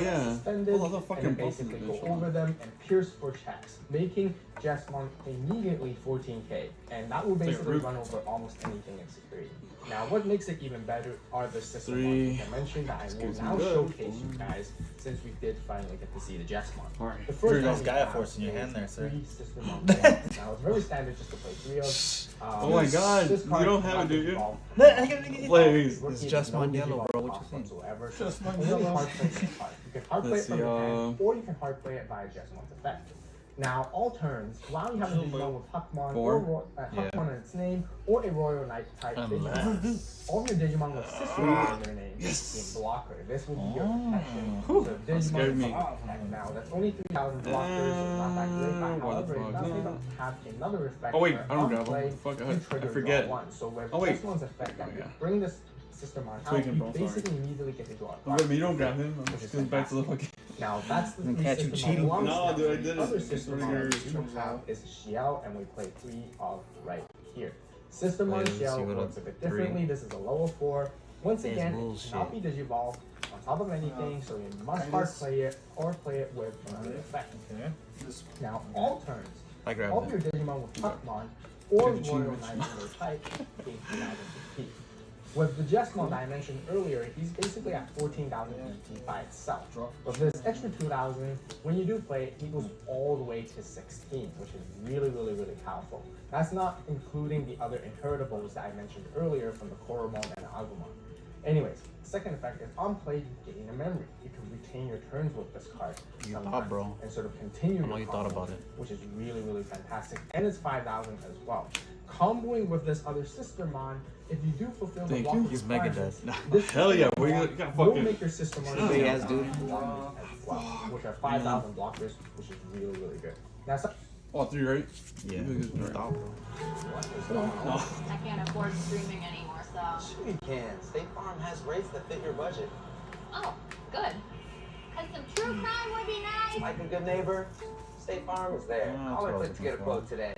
yeah. suspended, Oh, the fucking and basically go over them and pierce for checks, making Diaboromon immediately 14k, and that will basically run over almost anything in security. Now, what makes it even better are the system mods, which I mentioned that I will now showcase you guys since we did finally get to see the Diaboromon. Alright. The first There's one Gaia Force in your hand there, sir. 3 system mods. Now, it's very standard just to play 3 of. Oh my god, you don't have it, do you? Please. It's Diaboromon yellow, bro. What you think? Diaboromon yellow. You can hard play it from your hand, or you can hard play it via Diaborom's effect. Now, all turns, while you have a Digimon with Huckmon, or Huckmon in its name, or a Royal Knight type Digimon, all of your Digimon with Sister in their name is blocker. This will be your protection. So Digimon now, that's only 3,000 blockers, so not that great, but however, it does have another effect. Oh wait, where I don't on grab play, him. Fuck, you I trigger forget. draw one. So with wait. this one's effect, that you bring this system on out, you basically immediately get to draw a Wait, card. you don't grab him. I'm just going back to the fucking. Now that's the three catch you system cheating. belongs No, to. dude, I did it. The other It's system really on good. we have is Xiao, and we play 3 of right here. System on Wait, let's see Xiao what works a up bit 3. differently. This is a level 4. Once That's again, it bullshit. cannot be digivolved on top of anything, so you must hard play it or play it with another effect. Now, all turns, I grabbed all of it. your Digimon with Huckmon or Can you Royal change Knight in their type gain 2,000 BP. With the Diaboromon that I mentioned earlier, he's basically at 14,000 BP by itself. With this extra 2,000, when you do play it, he goes all the way to 16, which is really, really, really powerful. That's not including the other inheritables that I mentioned earlier from the Koromon and Agumon. Anyways, second effect is on play, you gain a memory. You can retain your turns with this card. You thought, bro. And sort of continue I know your you thought combo, about it. which is really, really fantastic. And it's 5,000 as well. Comboing with this other Sistermon, if you do fulfill the Thank block you. He's mega dead. this Hell yeah, will we got fucking. make your Sistermon Big ass dude. as well, which are 5,000 blockers, which is really, really good. Now, Oh, 3, right? Yeah. You Thought, bro. what is going on? I can't afford streaming anymore, so. Sure you can. State Farm has rates that fit your budget. Oh, good. Cause some true crime would be nice. Like a good neighbor, State Farm is there. Yeah, Call that's or what I click was to get a looking for. quote today.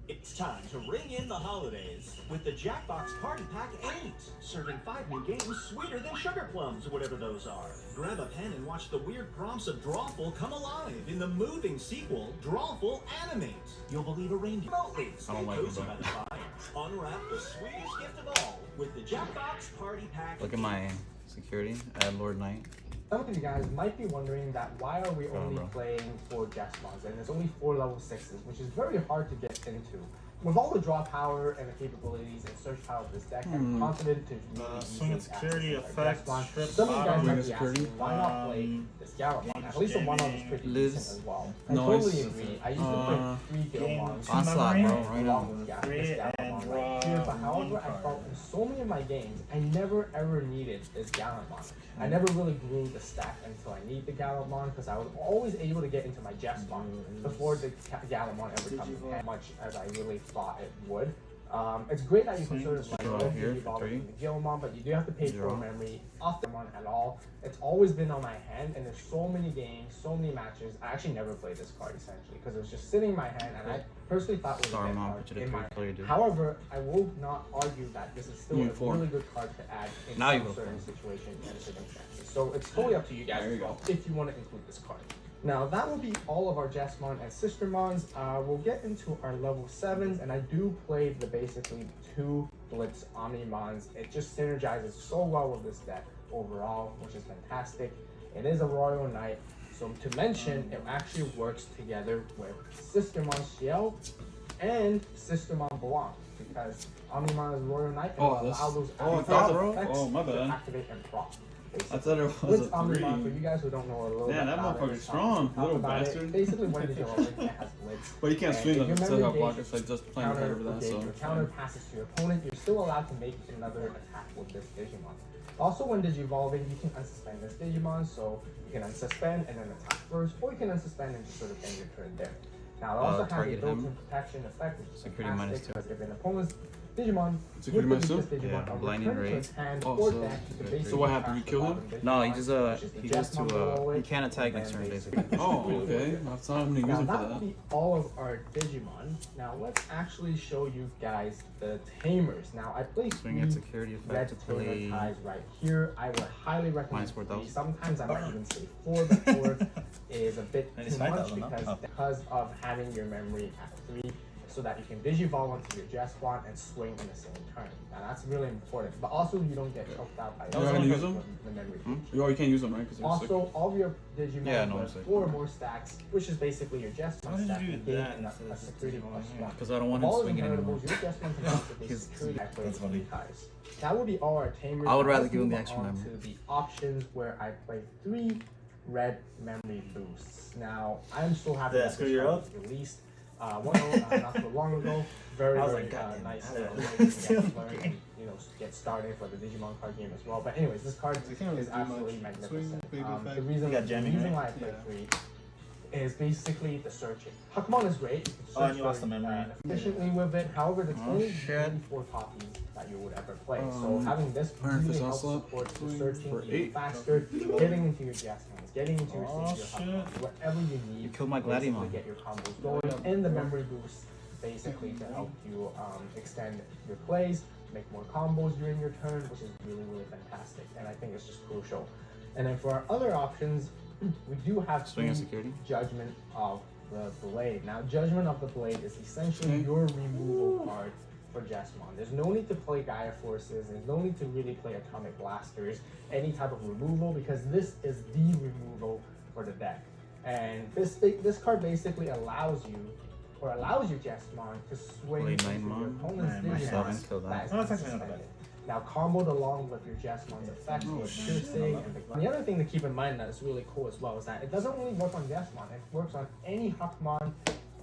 It's time to ring in the holidays with the Jackbox Party Pack 8. Serving 5 new games sweeter than sugar plums, whatever those are. Grab a pen and watch the weird prompts of Drawful come alive in the moving sequel, Drawful Animate. You'll believe a reindeer remotely. I don't like Cozy it, by the fire. Unwrap the sweetest gift of all with the Jackbox Party Pack. Look at my security. I had Lord Knight. Some of you guys might be wondering that why are we only playing 4 Diaboromons, and there's only 4 level 6s, which is very hard to get into. With all the draw power and the capabilities and search power of this deck, I'm confident to really swing and use security access to effect, Diaboromon. strip Some of you guys bottom. might be Swing and asking, security. why not play this Diaboromon? At least the one-on is pretty Liz. decent as well. I Nice. totally agree. I used to play 3 Guildmons. Onslaught, bro. Right along now. with this Diaboromon right here, but however, I felt in so many of my games, I never ever needed this Diaboromon. I never really grew the stack until I need the Diaboromon because I was always able to get into my Diaboromon before the Diaboromon ever comes in, as much as I really thought it would. It's great that you can sort of like Draw go here the for 3. Guilmon, but you do have to pay Draw. for memory off the one at all. It's always been on my hand, and there's so many games, so many matches. I actually never played this card essentially because it was just sitting in my hand, and I personally thought it was Sorry, a good Mom, card put you to in my 3 player, dude. However, I will not argue that this is still You a need 4. really good card to add in Now you some go certain 4. situations and circumstances. So it's totally up to you guys There you as well go. if you want to include this card. Now that will be all of our Diaboromon and Sistermons. We'll get into our level 7s, and I do play the basically 2 Blitz Omnimons. It just synergizes so well with this deck overall, which is fantastic. It is a Royal Knight, so to mention, it actually works together with Sistermon Xiao and Sistermon Blanc, because Omnimon is Royal Knight and Oh, will that's- allow those oh, I active thought bro. effects Oh, my to bad. activate and prop. I thought it was Blitz a Omnimon, for 3. you guys who don't know a little Man, bit that about it, motherfucker's strong, talk little about it. bastard. Basically, when Digivolving it has Blitz. But you can't And swing if them, your it still memory got gauge blockers, so I just playing counter over that, gauge so. or counter passes to your opponent, you're still allowed to make another attack with this Digimon. Also, when Digivolving, you can unsuspend this Digimon, so you can unsuspend and then attack first, or you can unsuspend and just sort of end your turn there. Now, it also has a target him. built-in protection effect, which is Security fantastic, -2. because if an opponent's Digimon It's a with good the myself? weakest Digimon Yeah, are Blinding returned to Ray. its hand Oh, or so- deck to so basically what happened? crash You the kill him? bottom No, he Digimon, just which is the he goes Jesmon to below he it, can't attack and next then turn basically basically. Oh, okay. That's not I'm gonna use Now him for that will that. be all of our Digimon. Now let's actually show you guys the tamers. Now I placed Swing at security red effect to tamer play. ties right here. I would highly recommend Minus 3. 4,000. Sometimes I might even say 4, but 4 is a bit Minus too much 5,000, no? because of having your memory at 3, so that you can Digivolve onto your Jesmon and swing in the same turn. Now that's really important. But also you don't get choked out by You already use them? the memory. You can't use them, right? Because they're sick. Also, all of your Digimon Yeah, no, with it's like- 4 or more stacks, which is basically your Jesmon Why did stack, you you do gain that a instead of security just plus doing 1. Because I don't want Of him all swinging anymore. inheritables, your Jesmon can also be He's- security at that's funny. ties. That would be all our tamers. I would rather Let's give him the move extra on memory. to the options where I play 3 red memory boosts. Now, I'm so happy Did I that screw this you card up? was released. Not so long ago. Very, I was very like, God damn it, nice how way did I to lose? get to learn and, get started for the Digimon card game as well. But anyways, this card I can't really is do absolutely much. magnificent. Swing, baby The effect. reason, You got jamming, the reason right? why I play Yeah. 3 is basically the searching. Hakmon is great. You can Oh, and search you lost very, the memory. efficiently with it. However, there's Oh, only shit. 4 copies that you would ever play. So having this Iron really Fist helps Onslaught, support the swing searching for even 8. faster, getting into your Jasmines, getting into your Oh, Savior Hakmon, whatever you need. You killed my to basically Gladiamon. get your combos going, and the memory boost basically to help you extend your plays, make more combos during your turn, which is really, really fantastic. And I think it's just crucial. And then for our other options, we do have Swing at 3 security. Judgment of the Blade. Now, Judgment of the Blade is essentially your removal card for Jesmon. There's no need to play Gaia Forces, there's no need to really play Atomic Blasters, any type of removal, because this is the removal for the deck. And this card basically allows you Jesmon to swing Play into 9 your mon. opponent's Nine, Digimon seven, kill that. that is Oh, that's actually not suspended. Now, comboed along with your Jesmon's effects, Oh, with shit. piercing, and the other thing to keep in mind that is really cool as well is that it doesn't only work on Jesmon, it works on any Hakmon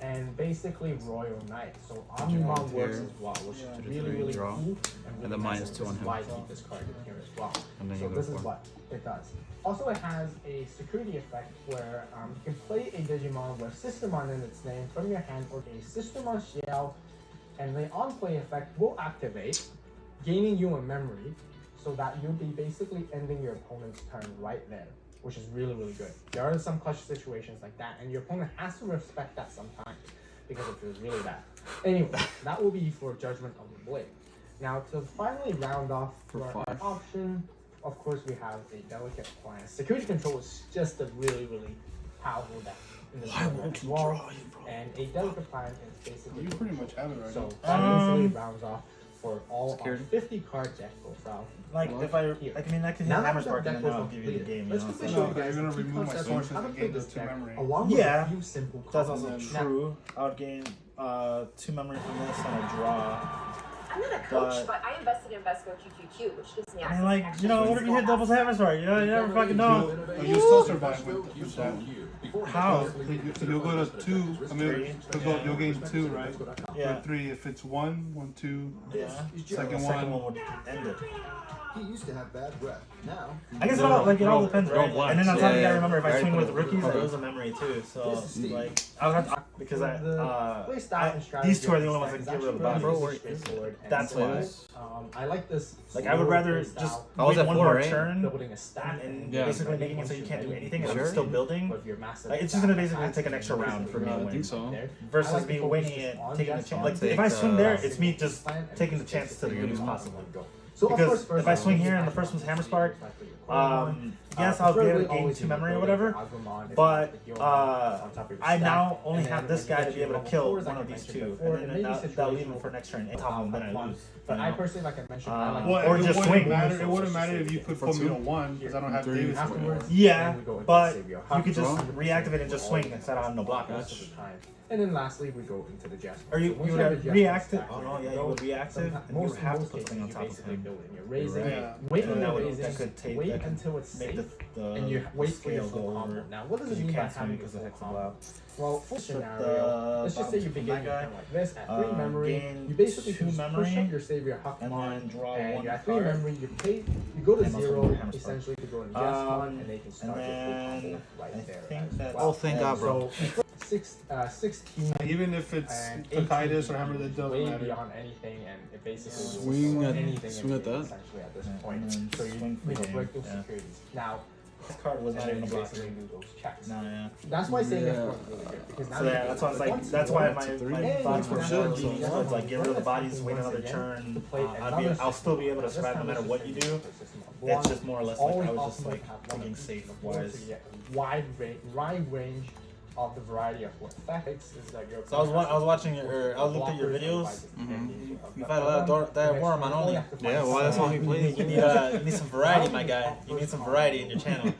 and basically Royal Knight. So Omnimon works here. as well, which is To the really, 3, really draw. cool. And the really minus nice. 2 on This is him. why I keep this card in here as well. And then So you go this is for- what it does. Also, it has a security effect where you can play a Digimon with Sistermon in its name from your hand or a Sistermon shell, and the on-play effect will activate, gaining you a memory, so that you'll be basically ending your opponent's turn right there, which is really, really good. There are some clutch situations like that, and your opponent has to respect that sometimes, because it feels really bad. Anyway, that will be for Judgment of the Blade. Now, to finally round off For our 5. option, of course, we have a Delicate Appliance. Security Control is just a really, really powerful deck in this format as well. And a Delicate Appliance is basically You pretty much have it right so now. that basically rounds off for all Security? our 50 card deck profile. Like, if I can hit Now that Hammer the Spark deck and was then I'll give you the completed, game, you let's know? quickly So- show you No, guys you're gonna the key remove my concepts sources on how to and play gain this those 2 deck, memory. along Yeah. with a few simple That's combos. also Now- true. I would gain 2 memory from this and a draw. I'm not a coach, But- but I invested in Vesco QQQ, which gives me I access mean, like, to you know, extra what if you hit small doubles Hammer Spark? You know, you never fucking know. You'll still survive with that. How? You'll go to 2. I mean, you'll gain 2, right? Yeah. Or 3 if it's 1, 1, 2. Yeah. Second The second one. one would end it. He used to have bad breath. Now, I guess it all depends, Roll right? blocks. And then on top of Yeah, that, yeah. remember, if I Already swing put with it- rookies, I okay. lose a memory too. So, This is Steve. like, I'll have to, because Play style and strategy these 2 are the of only this ones deck that is give real actually value. really Bro, straightforward and That's simple. why. I like this. Like, I would slow rather play just style, I was at wait one 4, more right? turn building a stack and Yeah. basically making it so you can't do anything and I'm Sure. still building. with your massive Like, it's just gonna stack basically attacks take an and extra round for me Yeah, to I win. think so. there. Versus I like me to focus winning just it, on taking a Jesmon. chance. Like, Take, if I swing there, it's me single just plan and taking the just chance to basically lose go. possibly. So of Because course, first if I of all, swing you here and have the first one's to Hammer see Spark, like for your Coromon. yes, I'll be able Preferably to gain always 2 you memory or build whatever. your Agumon if But you have on top of your I stack. now only And then have this when guy you to get be able to level kill 4s, one like of I these mentioned 2, before, and it then may be that'll leave him situational for next turn. with Top of him, then I Hakmon. lose. But you I know? personally, like I mentioned, I like Well, Or it just wouldn't swing. matter. It wouldn't matter if you could For put me 2? to 1 because I don't have 3. Davis. afterwards. Yeah, then we go into but Savior you could just Hakmon. reactivate and just swing instead of having no blockers. Most of the time. And then lastly, we go into the Jesmon. Or you So once would have have a Jesmon reactive. stack Oh ready no, to yeah, go, you would reactive, sometimes- and you would have to most put something on cases, top you of basically him. build it. You're raising, right. wait And when that you're would raising, that could take wait that could until it's make safe, the and you wait for your scale full go combo. over. Now, what does it You mean by can't swing having because a the full hex will combo? out. Well, full Strip scenario, let's just say you bottom begin from your that turn guy. like this at 3 memory. Gain You basically 2 just push memory, up your Savior and Hakmon, then draw and 1 you're at 3 card. memory. You go to And also 0 Hammer Spark. essentially to go into Jesmon, and they can start your full combo I right there. think as that. well. Oh, thank God, bro. So 16 Even if it's and Hokkaido's 18 or Hammer, that doesn't way matter. beyond anything, and it basically will Swing restore at- anything swing in at the game, that? essentially at this Yeah, point. and then So you swing for game, break those yeah. securities. Now, This card was and not then even you a basically blocker. do those checks. No, yeah. That's why saving Yeah. is really good because now So you yeah, can- that's why I was like, once that's you why know my Hey, thoughts were that's more what so I'm towards like saying. get rid of the Once bodies, wait another again, turn. play another I'll still be able to This survive no time matter it's what just you gonna do. be a system of It's one. just more or less Always like I was just possible like to have one thinking of these safe before, wise. so you get a wide range of the variety of what effects is that your So I was watching your, I was looking at your videos. You fight a lot of Diaboromon only. Yeah, well, that's all he plays. You need some variety, my guy. You need some variety in your channel.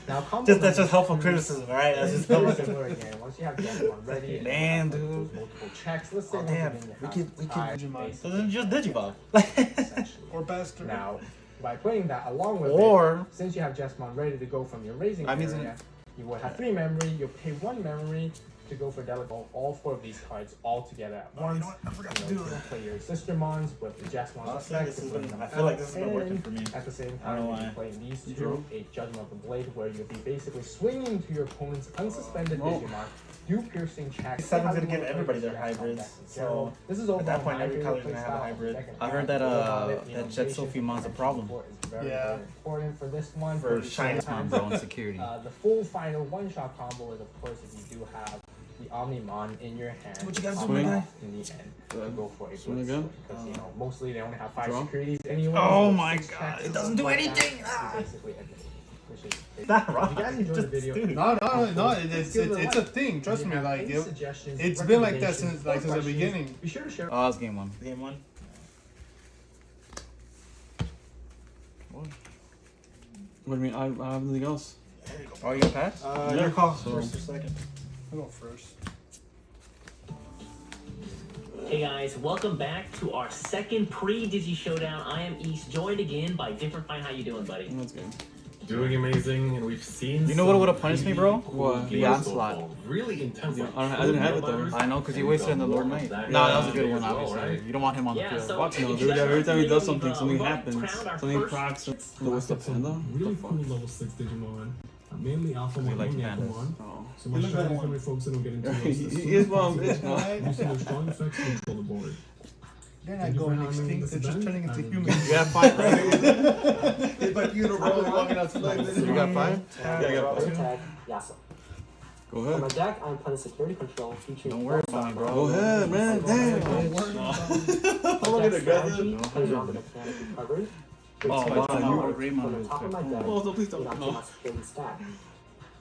Now, That's just helpful criticism, alright? That's just very helpful. similar again. Once you have Diaboromon ready, and Man, you have, like, dude. those multiple checks. Let's say Oh, once damn. again you We have could five Digimon. basic So then just Digivolve. essentially. Or Bastard. Now, by playing that along with Or- it, since you have Jesmon ready to go from your raising I mean, area, you will have 3 memory. You'll pay 1 memory to go for Delegate. All 4 of these cards all together at once. I forgot You know, you can play your sister mons with the Jesmon Honestly, effect. this to has bring been- them I feel like this out, has been working and for me. At the same I don't time, know you'll be why. playing these two, a Judgment of the Blade, where you'll be basically swinging to your opponent's unsuspended Digimon, do piercing checks. Seven's gonna give everybody their hybrids, so this is at that point, every color's gonna have a hybrid. I heard that Jet Sophiemon's a problem. Yeah. Important for this one. For the Shine time. Bro, and security. The full final one-shot combo is, of course, if you do have the Omnimon in your hand. What you gotta do, Swing. my guy? In the end, to go for a Swing blitz again. because you know mostly they only have 5 Draw. securities anyway. Oh so my 6 God, checks it and doesn't stuff do like anything. that is basically everything, which is Not If wrong. you guys enjoyed the video, No, it's a thing. Trust me, like it's been like that since the beginning. Be sure to share. Oh, it's game 1. Game 1. What do you mean? I have nothing else. Oh, you gonna pass? Your call. So- First or second? I'll go first. Hey guys, welcome back to our second pre-Digi Showdown. I am East, joined again by Different Fine. How you doing, buddy? That's good. Doing amazing, and we've seen. You know what would've punished me, bro? What? The onslaught. Really intense. Yeah, I didn't have it though. I know, because you wasted in the Lord Knight. No, that was a good one, obviously. You don't want him on the Yeah, field. so Watch no, if dude. you guys Every time he does we've, something, something we've already happens. crowned our Something first- cracks. What's the panda? Really What cool the fuck? level 6 Digimon. Mainly Alpha We Mon like and pandas. Yakumon. Oh. So my strategy for my folks that don't get into those He is is one bitch, no? using those strong effects to control the board. They're Thank not you for going having me in extinct. this They're just event, turning into and- humans. You got 5, right? It's like you in a row walking outside. You got 5? Yeah, I got Rubber two. tag, Yasuo. Go On my ahead. deck, I'm playing security control featuring. Don't worry about me, bro. Go ahead, man. Damn. I'm Look at the guy. plays around the mechanic recovery. Oh, wow, you From WarGreymon the was top of my good. deck, Oh, so please you know, don't. to No. my security stack.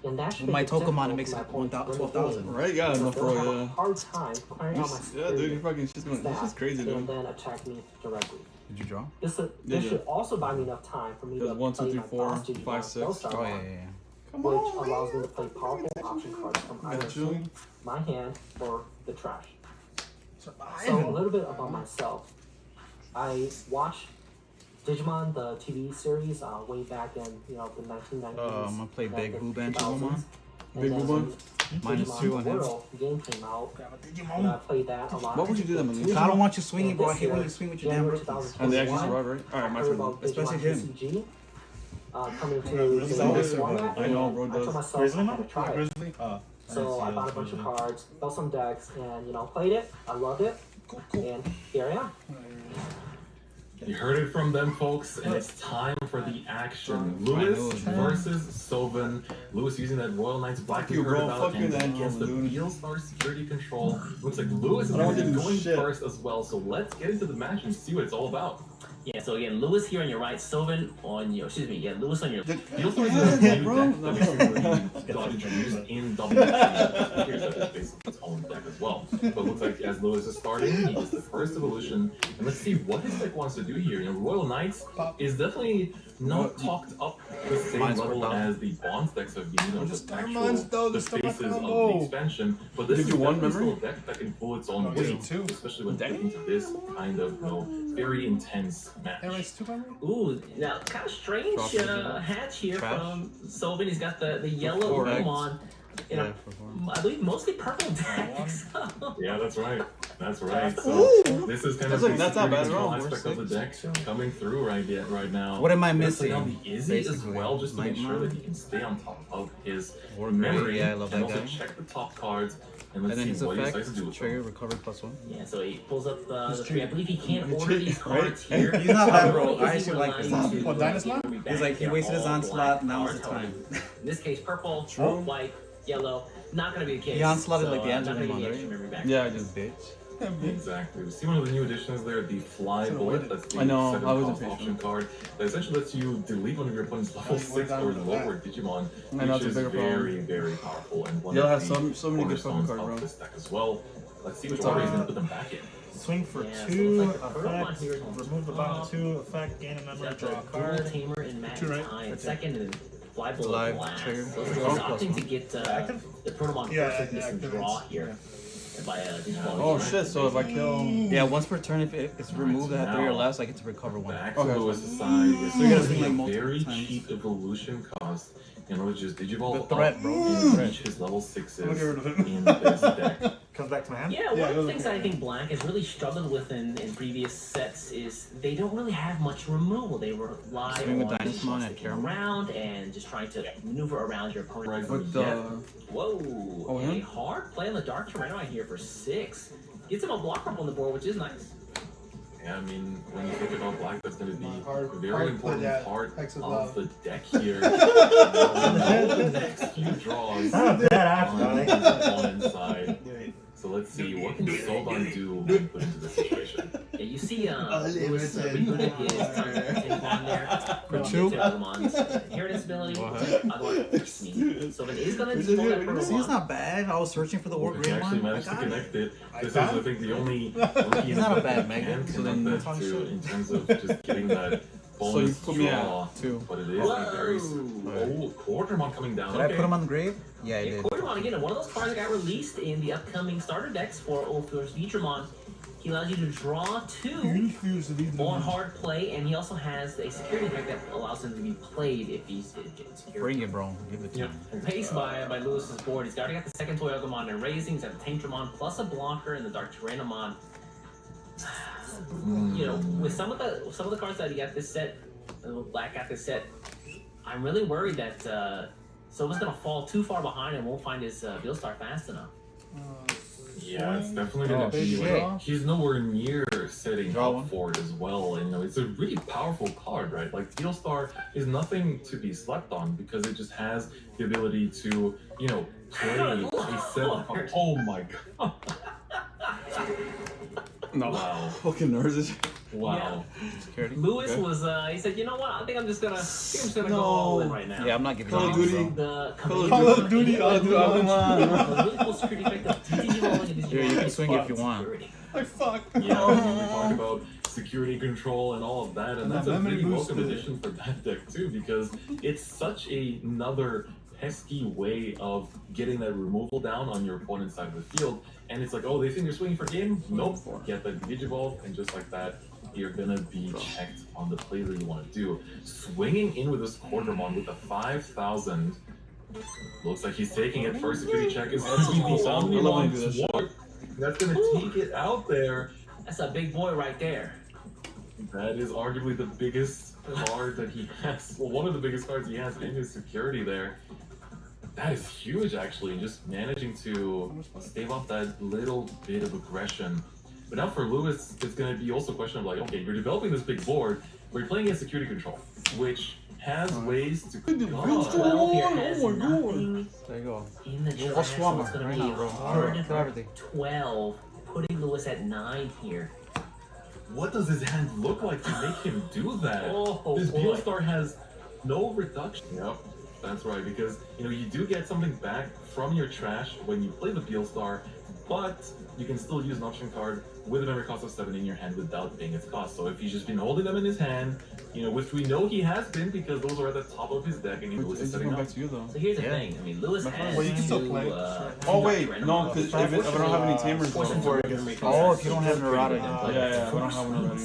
And that should With my make it Tokomon, difficult it makes for my it opponent to win the 12,000. game. Right, you got So enough, they'll bro. have a Yeah. hard time clearing out my Yeah, security dude, you're fucking shit's going. This is stack crazy, and dude. then attack me directly. Did you draw? This Yeah. should also buy me enough time for me There's to 1, 2, play 3, my 4, boss Digimon 5, 6. Bellstar Oh, yeah, Mon, yeah, yeah. which allows me to play powerful option cards from either Got you. my hand or the trash. So a Survival. little bit about myself. I watched Digimon, the TV series, way back in the 1990s. I'm gonna play Big and Boo the Ban 2000s. And Big then Boo when Minus Digimon 2 on him. World game came out, Grab a and I Digimon. played that a lot. Why would you do that, man? I don't want you swinging, And bro. I this hate when year, you swing with your damn January rookies. And they actually 2021, survived, right? Alright, my I heard turn. about Especially Digimon him. TCG, coming to He's the always new format, I know, and bro I told does. myself Grizzly I Man? had to try it. Grizzly. Oh. So I bought a bunch of cards, built some decks, and played it. I loved it, and here I am. You heard it from them, folks, and it's time for the action. Lewis versus Sylvan. Lewis using that Royal Knights Black Fuck you, bro. Fuck you, and that against the dude. Beelstar security control. Looks like Lewis is I don't want going you to do going shit. first as well, so let's get into the match and see what it's all about. Yeah, so again, Lewis here on your right, Sylvan on your, Lewis on your Beelstar is Yeah, a new bro. deck that basically got introduced in WC. Here's that it's basically its own deck as well. But it looks like as Lewis is starting, he gets the first evolution, and let's see what his deck wants to do here. Royal Knights is definitely not talked up to the same Mine's level worked out. as the Bonds decks have been, Just the Diamonds, though, the the stomach faces of the combo. expansion. But this Did is you want definitely memory? still a deck that can pull its own No, it's weight, two. especially when getting into this kind of very intense match. Everyone's 2 memory? Ooh, now kind of strange Drop it, hatch here Trash. from Sylvan. He's got the yellow Correct. Pokemon You know, I believe mostly purple decks. Yeah, that's right. That's right. So this is kind of the that's not bad at all. aspect of the deck coming through right now. What am I Let's play missing? on the Izzy as well, just to make sure that he can stay on top of his memory. Yeah, I love and that also guy. check the top cards. And And let's then see his what he effect, decides to do with trigger, them. recover +1. Yeah, so he pulls up the tree. I believe he can't order these cards Right? here. He's not bad, bro. Only I is he actually like this. relying to, What, Dynasmon? be back He's like, he there wasted his all onslaught, black now's the cards. time. In this case, purple, white, yellow. Not going to be the case. He onslaughted so, like the not gonna Diaboromon, get the right? extra memory back. Yeah, I just bitch. Exactly. We see one of the new additions there, the Fly Bullet. That's the I know, 7 I wasn't cost option patient. card. That essentially lets you delete one of your opponent's level 6 or lower Digimon, I know, which it's a is bigger problem. very, very powerful and one You'll of have the so many good fucking cornerstones cards, of bro. this deck as well. Let's see which order he's going to put them back in. Swing for Yeah, so 2, it looks like the Diaboromon effect, here is on remove the top. bottom 2, effect, gain a memory, Got draw a the dual card. tamer in Matt 2 right? Time second, and then Fly Bullet Live last. trigger. So he's Draw opting to +1. get Active? the Protomon Yeah, first, and active. draw here. By Digimon. Oh shit, so if I kill... Yeah, once per turn, if it's removed at 3 or less, I get to recover 1. Back Okay. to Lewis's side. It's So you gotta going to swing be like a multiple very times. cheap evolution cost in order to just Digivolve The threat, up bro. and The reach his level 6s I'll get rid of him. in this deck. Comes back to my hand? Yeah, one of the things that I think Black has really struggled with in previous sets is they don't really have much removal. They rely Swing with on Dynasmon just at sticking Caramel. around and just trying to maneuver around your opponent. With the... Whoa, Oh, a him? hard play on the Dark Tyrannomon here for 6. Gets him a block up on the board, which is nice. Yeah, I mean, when you think about Black, that's going to be Hard- a very hard important play, yeah. part Hex of of love. the deck here. The next few draws Not bad on after. his opponent's side. So let's see, what can Soban do when put into this situation? Yeah, you see, Lewis rebooted his Digimon there. For 2? Diaboromons. Inheritance ability. Otherwise, so if it is going to pull that See, it's Protomon. not bad. I was searching for the He actually WarGreymon. I managed to got it. connect it. This is, got I it. think, the only He's not a bad mega, can so then connect that's that all to shit. in terms of just getting that So you bonus put me draw. at 2. But it is a very... Oh, Quartermon coming down. Did I Okay. put him on the grave? Yeah, I Yeah, did. Quartermon again, one of those cards that got released in the upcoming starter decks for Ultra's Digimon. He allows you to draw 2 on hard play, and he also has a security effect that allows him to be played if he's secure. Bring it, bro. Give it to Yep. him. Paced by Lewis's board. He's already got the second Toyagomon and Raising. He's got the Taintramon plus a blocker and the Dark Tyrannomon. You know, with some of the cards that he got this set, Black got this set, I'm really worried that Silva's gonna fall too far behind and won't find his Beelstar fast enough. Yeah, it's definitely gonna Oh, be shit. like, he's nowhere near setting Draw up one. for it as well. And you know, it's a really powerful card, right? Like Beelstar is nothing to be slept on because it just has the ability to, you know, play a set of oh my god. No. Wow. Fucking nerds. Wow. Security. Lewis Okay. was he said, you know what? I think I'm just gonna go all in right now. Yeah, I'm not giving Call of you Duty. The Call of Duty, I'll do Agumon. The really cool security effect of Digimon and Yeah, you can swing if you want. security. Like, fuck. Yeah, I mean, we talk about security control and all of that, and that's a memory really boost welcome to it. addition for that deck too, because it's such another pesky way of getting that removal down on your opponent's side of the field. And it's like, oh, they think you're swinging for game? Nope. Get that Digivolve, and just like that, you're gonna be checked on the play that you want to do. Swinging in with this Quartermon with a 5,000. Looks like he's taking it. First security check is going to be the I love when you do Omnimon this shit. Sword. That's gonna take it out there. That's a big boy right there. That is arguably the biggest card that he has. Well, one of the biggest cards he has in his security there. That is huge, actually, just managing to stave off that little bit of aggression. But now for Lewis, it's going to be also a question of like, okay, you're developing this big board, but you're playing against security control, which has ways to Well, 12 here has Oh my God. nothing There you go. in the I'll trash, swap so it's her going right to be now, bro. hard Kill everything. 12, putting Lewis at 9 here. What does his hand look like to make him do that? Oh, This boy. Beelstar has no reduction. Yep, that's right, because you know you do get something back from your trash when you play the Beelstar, but you can still use an option card with a memory cost of 7 in your hand without paying its cost. So if he's just been holding them in his hand, you know, which we know he has been because those are at the top of his deck and he was It's setting going up. back to you though. So here's the Yeah. thing. I mean, Lewis has Well, you can still two, play. Oh wait, no, because if I don't have any tamers though. Oh, if you don't have an errata, then Yeah, play. yeah, I don't have one already.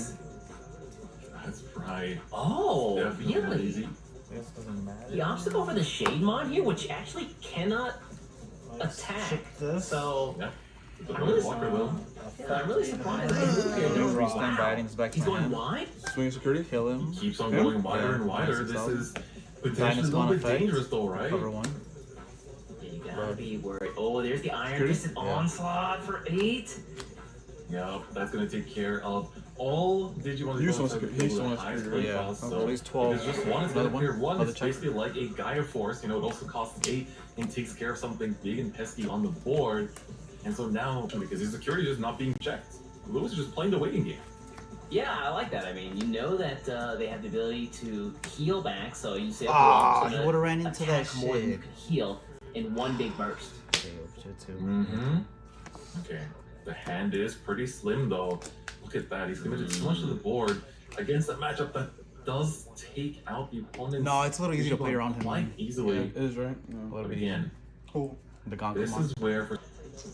That's right. Oh, Definitely really? easy. The obstacle for the Shade Mod here, which actually cannot attack. This. So Yeah. The I'm really, blocker though. I'm really surprised. Freestyle biting is back to He's going hand. wide. Swing security. Kill him. He keeps on going wider and wider. This is potentially a little Dynasmon bit effect. dangerous though, right? Cover one. You gotta be worried. Oh, there's the Iron Security? Fisted Onslaught for 8. Yeah, that's gonna take care of all Digimon. Use one that security. have Use one high security. split Yeah. costs, Oh, so at least 12. if it's just one, it's Another gonna clear one? one. Another It's check. basically like a Gaia Force. You know, it also costs 8 and takes care of something big and pesky on the board. And so now, because his security is not being checked, Lewis is just playing the waiting game. Yeah, I like that. I mean, you know that they have the ability to heal back, so you say, okay, Ah, I'm he gonna would have ran into attack that more than you shit. can heal in one big burst. Mm-hmm. Okay. The hand is pretty slim though. Look at that. He's committed so much to the board against a matchup that does take out the opponent's. No, it's a little easy to play Digimon around him. quite easily. It is right. Yeah. But again, The gauntlet this mon. is where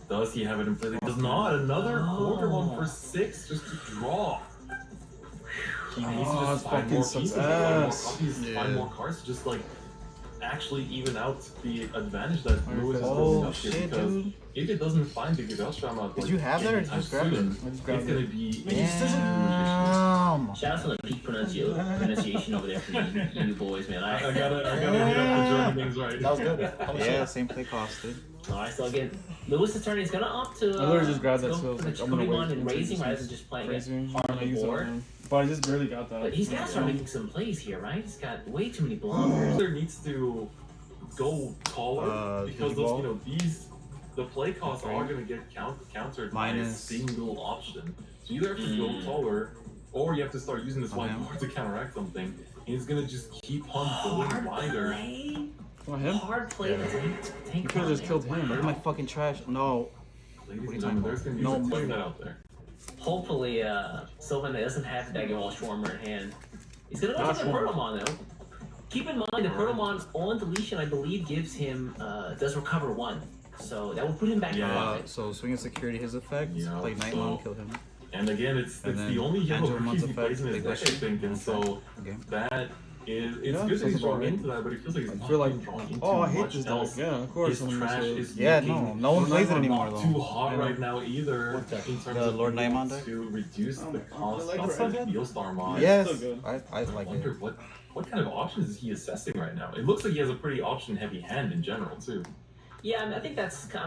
does he have it in play? He does not. Another quarter one for 6 just to draw. He needs to Oh, just that find fucking more sucks pieces, find more ass. copies, Yeah. find more cards to just like actually even out the advantage that Lewis is Oh, building up here, shit, because dude. if it doesn't find the Gebelstrama, Did you have that or did you just grab it? I just grabbed it's gonna be Damn. Shout out to the peak pronunciation over there from you boys, man. I gotta hit up the German names right. That was good. Yeah, same play cost, dude. Alright, so again, Lewis' turn, he's gonna opt to I literally just grabbed that, go so I was for like, the I'm gonna Digimon wait. and raising rather than just playing it Raising. on I'm gonna the use it board. on- But I just barely got that. But he's gotta start making some plays here, right? He's got way too many blockers. Either needs to go taller because those, you know, the play costs are gonna get countered by a Minus. single option. So you either have to go taller, or you have to start using this white board to counteract something. And he's gonna just keep on going wider. Play? Oh, him? Hard play. You could have just killed him. Look at my fucking trash. No. Ladies What are and you gentlemen, talking there's gonna be about? some No, play that out there. Hopefully, Sylvan doesn't have Diaboromon Schwarmer in hand. He's gonna go Not for the Schwarmer. Protomon though. Keep in mind, the Protomon on deletion, I believe, gives him does recover 1, so that will put him back in profit. So swing of security, his effect. Yeah, Play Knightmon, kill him. And again, it's And the then only yellow Angelamon's cookies he plays in his effect, deck, I big think, and so Okay. that is, it's Yeah, good that he's sounds drawn about into that, but he feels like he's I not feel like, being drawn into oh, I hate much this deck. else. Yeah, of course. His I'm gonna trash say is Yeah, making no one plays it Lord anymore, not though. too hot I know. right now either What deck? in terms The of Lord being able Knightmon deck? to reduce the cost like of it. the Beelstar mod. Yes, so good. I like I wonder it. what kind of options is he assessing right now? It looks like he has a pretty option heavy hand in general too. Yeah, I think that's kind